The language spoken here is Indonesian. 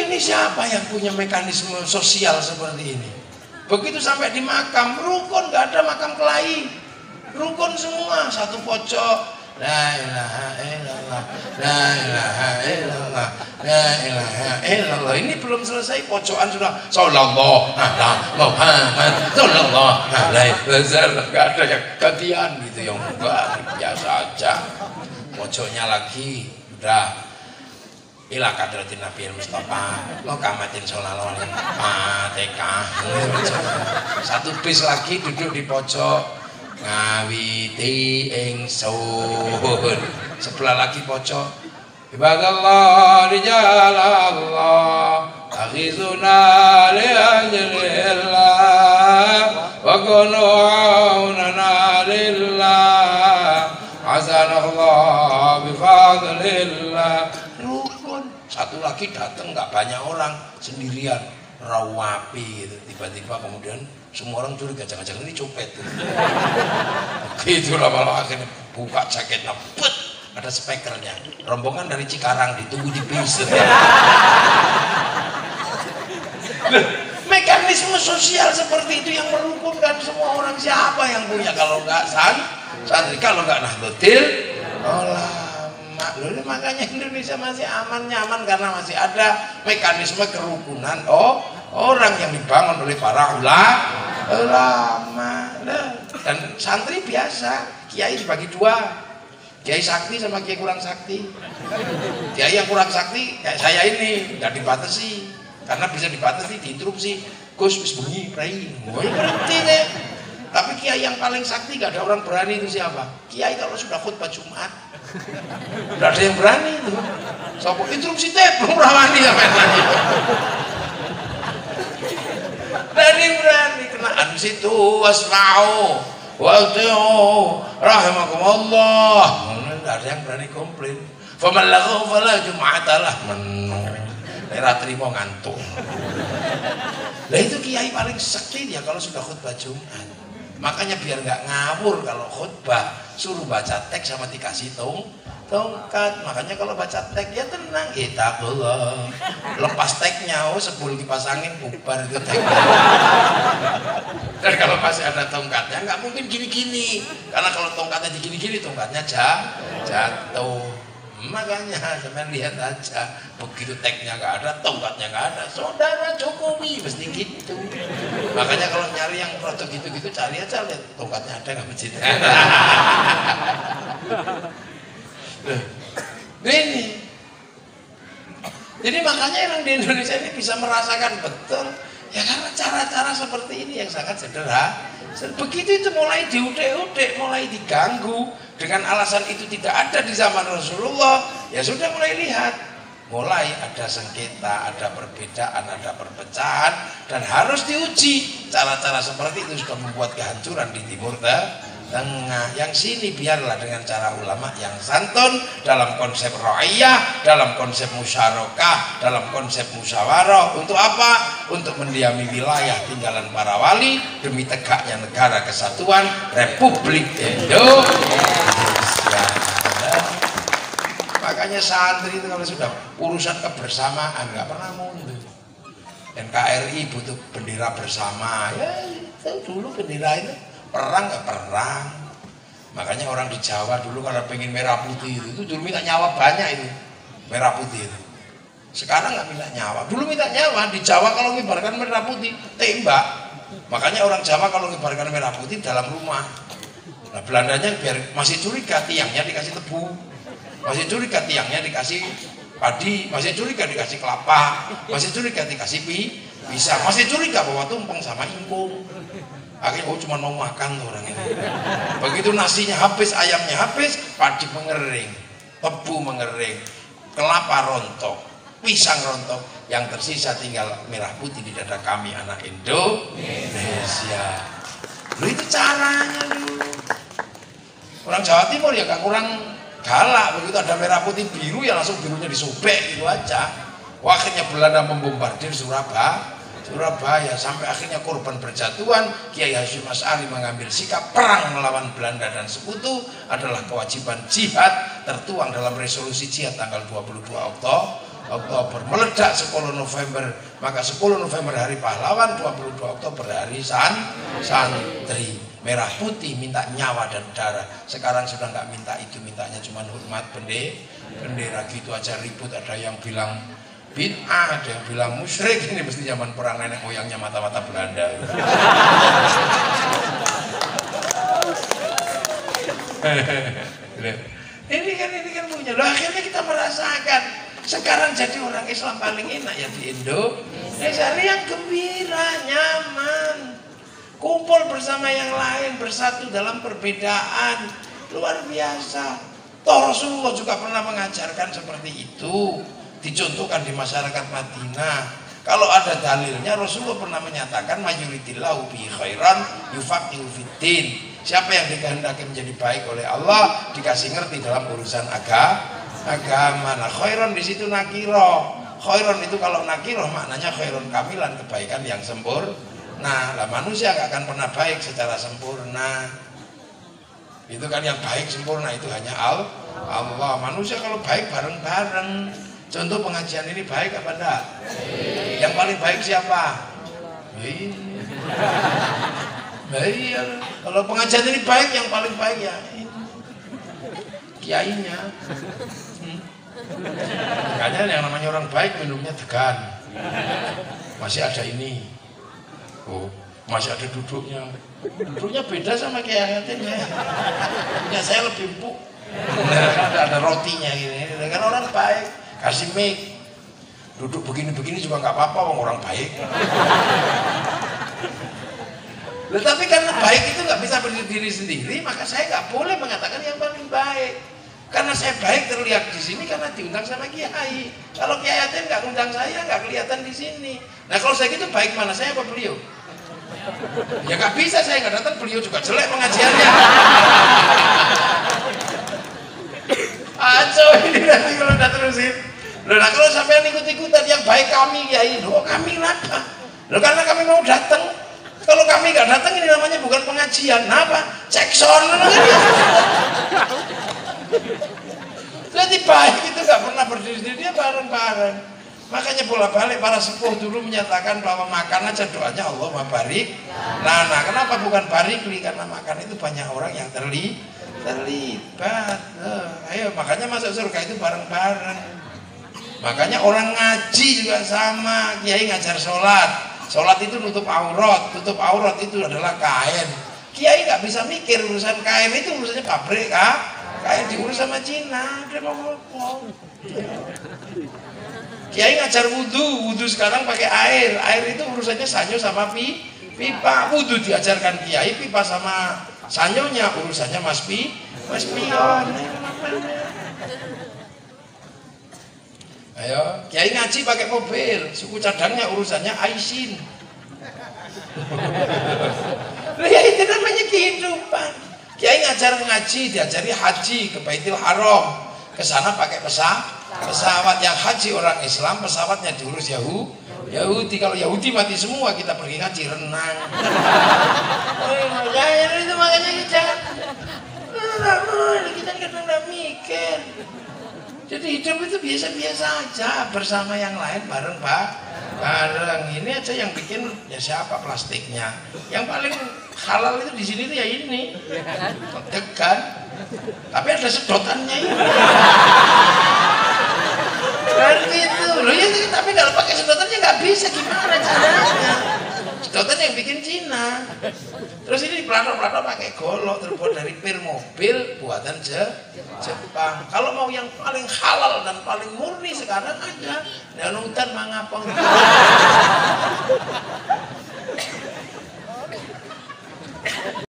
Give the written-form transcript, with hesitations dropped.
Ini siapa yang punya mekanisme sosial seperti ini? Begitu sampai di makam, rukun, nggak ada makam kelahi, rukun semua, satu pojok. La ilaha illallah, la ilaha illallah, la ilaha illallah. Ini belum selesai, pojokan sudah sallallahu ala Muhammad sallallahu alaihi wasallam. Nggak ada yang gantian gitu, yang enggak, biasa aja. Pojoknya lagi udah ila kadratin Nabi Mustafa lo kamatin shollallahu alaihi Fatihah. Satu bis lagi duduk di pojok ngawiti ingsun. Sebelah lagi pojok ibadallah rijalallah akhizuna li ajlillah wa kunu aunana lillah azanallah bifadlillah. Satu lagi datang nggak banyak orang, sendirian, rawapi gitu. Tiba-tiba kemudian semua orang curiga, jangan-jangan ini copet gitu lah. Malah akhirnya buka jaketnya, put, ada speakernya, rombongan dari Cikarang ditunggu di bis. Mekanisme sosial seperti itu yang merukunkan semua orang. Siapa yang punya kalau nggak santri, kalau nggak Nahdlatul Ulama. Loh, makanya Indonesia masih aman, nyaman karena masih ada mekanisme kerukunan orang yang dibangun oleh para ulama. Dan santri biasa, kiai dibagi dua, kiai sakti sama kiai kurang sakti. Kiai yang kurang sakti kayak saya ini nggak dibatasi, karena bisa dibatasi, diinterupsi. Gus bis bunyi prai, berhenti deh. Tapi kiai yang paling sakti nggak ada orang berani itu siapa? Kiai kalau sudah khutbah Jumat nggak ada yang berani itu. Sopo interupsi teh belum rawani sampai lagi. Dan yang berani kenaan situ wasma'u wa'tiu rahimakumullah. Nggak ada yang berani komplain. Faman lahu fala jum'atalah. Era terima ngantuk. Nah itu kiai paling sakti ya kalau sudah khutbah Jumat. Makanya biar nggak ngawur kalau khutbah, suruh baca teks sama dikasih tongkat. Makanya kalau baca teks ya tenang, kita Allah. Lepas teksnya, sebelum dipasangin bubar itu teksnya. Dan kalau masih ada tongkatnya nggak mungkin gini-gini, karena kalau tongkatnya gini-gini, tongkatnya jatuh. Makanya sampai lihat aja, begitu teksnya nggak ada, tongkatnya nggak ada, saudara Jokowi mesti gitu. Makanya kalau nyari yang produk gitu-gitu, cari aja lihat tongkatnya ada nggak masjid. Ini, jadi makanya orang di Indonesia ini bisa merasakan betul, ya karena cara-cara seperti ini yang sangat sederhana. Begitu itu mulai diudik-udik, mulai diganggu dengan alasan itu tidak ada di zaman Rasulullah, ya sudah mulai lihat, mulai ada sengketa, ada perbedaan, ada perpecahan, dan harus diuji. Cara-cara seperti itu sudah membuat kehancuran di Timur Tengah. Yang sini biarlah dengan cara ulama yang santun, dalam konsep ra'iyah, dalam konsep musyarakah, dalam konsep musyawarah. Untuk apa? Untuk mendiami wilayah tinggalan para wali demi tegaknya negara kesatuan Republik Indonesia. Makanya santri itu kalau sudah urusan kebersamaan nggak pernah mundur. NKRI butuh bendera bersama, ya itu dulu bendera itu. Perang nggak perang. Makanya orang di Jawa dulu kalau pengen merah putih itu dulu minta nyawa banyak itu merah putih itu. Sekarang nggak minta nyawa. Dulu minta nyawa di Jawa kalau ngibarkan merah putih tembak. Makanya orang Jawa kalau ngibarkan merah putih dalam rumah. Nah Belandanya biar masih curiga tiangnya dikasih tebu, masih curiga tiangnya dikasih padi, masih curiga dikasih kelapa, masih curiga dikasih pisang, masih curiga bahwa tumpeng sama ingkung. Akhirnya cuma mau makan tuh orang ini. Begitu nasinya habis, ayamnya habis, padi mengering, tebu mengering, kelapa rontok, pisang rontok, yang tersisa tinggal merah putih di dada kami anak Indonesia. Loh itu caranya dulu. Orang Jawa Timur ya gak kurang galak, begitu ada merah putih biru ya langsung birunya disobek gitu aja. Wah, akhirnya Belanda membombardir Surabaya sampai akhirnya korban berjatuhan. Kiai Hasyim Asy'ari mengambil sikap perang melawan Belanda dan sekutu adalah kewajiban jihad tertuang dalam resolusi jihad tanggal 22 Oktober. Meledak 10 November, maka 10 November hari pahlawan, 22 Oktober hari santri. Merah putih minta nyawa dan darah. Sekarang sudah nggak minta itu, mintanya cuma hormat bendera gitu aja ribut. Ada yang bilang bid'ah, ada yang bilang musyrik. Ini mesti zaman perang nenek moyangnya mata-mata Belanda. Ini kan punya. Loh, akhirnya kita merasakan sekarang jadi orang Islam paling enak ya di Indonesia, yang gembira, nyaman, kumpul bersama yang lain, bersatu dalam perbedaan, luar biasa. Toh Rasulullah juga pernah mengajarkan seperti itu, dicontohkan di masyarakat Madinah. Kalau ada dalilnya, Rasulullah pernah menyatakan mayuritillahu bi khairan yufaqihu fiddin. Siapa yang dikehendaki menjadi baik oleh Allah, dikasih ngerti dalam urusan agama. Nah, khairan di situ nakiro. Khairan itu kalau nakiro maknanya khairun kamilan, kebaikan yang sempurna. Lah manusia gak akan pernah baik secara sempurna. Itu kan yang baik sempurna itu hanya Allah. Manusia kalau baik bareng-bareng. Contoh pengajian ini baik apa enggak? Yang paling baik siapa? Iya. Kalau pengajian ini baik, yang paling baik ya kiainya. Makanya yang namanya orang baik minumnya degan. Masih ada ini. Oh, masih ada duduknya. Duduknya beda sama Kiai Hatim ya. Punya saya lebih empuk. Ada rotinya gini. Dengan orang baik, kasih mic. Duduk begini-begini juga nggak apa-apa, orang baik. Tetapi karena baik itu nggak bisa berdiri sendiri, maka saya nggak boleh mengatakan yang paling baik. Karena saya baik terlihat di sini karena diundang sama Kiai. Kalau Kiai Hatim nggak undang saya, nggak kelihatan di sini. Nah kalau saya gitu baik mana saya apa beliau? Ya nggak bisa, saya nggak datang, beliau juga jelek pengajiannya. Aco ini nanti kalau udah terusin. Nah kalau sampai ikut-ikutan yang baik kami Kiai, loh kami kenapa? Loh karena kami mau datang. Kalau kami nggak datang ini namanya bukan pengajian. Nah apa? Cek sound. Jadi baik itu nggak pernah berdiri sendiri, dia bareng-bareng. Makanya bolak-balik para sepuh dulu menyatakan bahwa makan aja doanya Allahumma barik. Nah, kenapa bukan barikli? Karena makan itu banyak orang yang terlibat. Ayo, makanya masuk surga itu bareng-bareng. Makanya orang ngaji juga sama. Kiai ngajar sholat. Sholat itu nutup aurat. Tutup aurat itu adalah kain. Kiai nggak bisa mikir urusan kain itu urusannya pabrik, kain diurus sama Cina. Dia mau ngomong. Kiai ngajar wudhu sekarang pakai air itu urusannya sanyo sama pipa. Wudhu diajarkan Kiai, pipa sama sanyonya urusannya Mas Pion. Ayo, Kiai ngaji pakai mobil, suku cadangnya urusannya Aisin. Ya itu namanya kehidupan. Kiai ngajar ngaji, diajari haji ke Baitul Haram, ke sana pakai pesawat. Yang haji orang Islam, pesawatnya diurus Yahudi. Kalau Yahudi mati semua, kita pergi ngaji renang. Itu makanya kita kadang nggak mikir. Jadi hidup itu biasa-biasa aja, bersama yang lain bareng. Ini aja yang bikin ya siapa plastiknya. Yang paling halal itu di sini tuh ya ini. Degan. Tapi ada sedotannya ini. Dan gitu. Loh ya, tapi kalau pakai sedotannya nggak bisa, gimana caranya? Sedotan yang bikin Cina. Terus ini pelato-pelato pakai golok terbuat dari pir mobil buatan Jepang. Kalau mau yang paling halal dan paling murni sekarang ada danutan mangapong.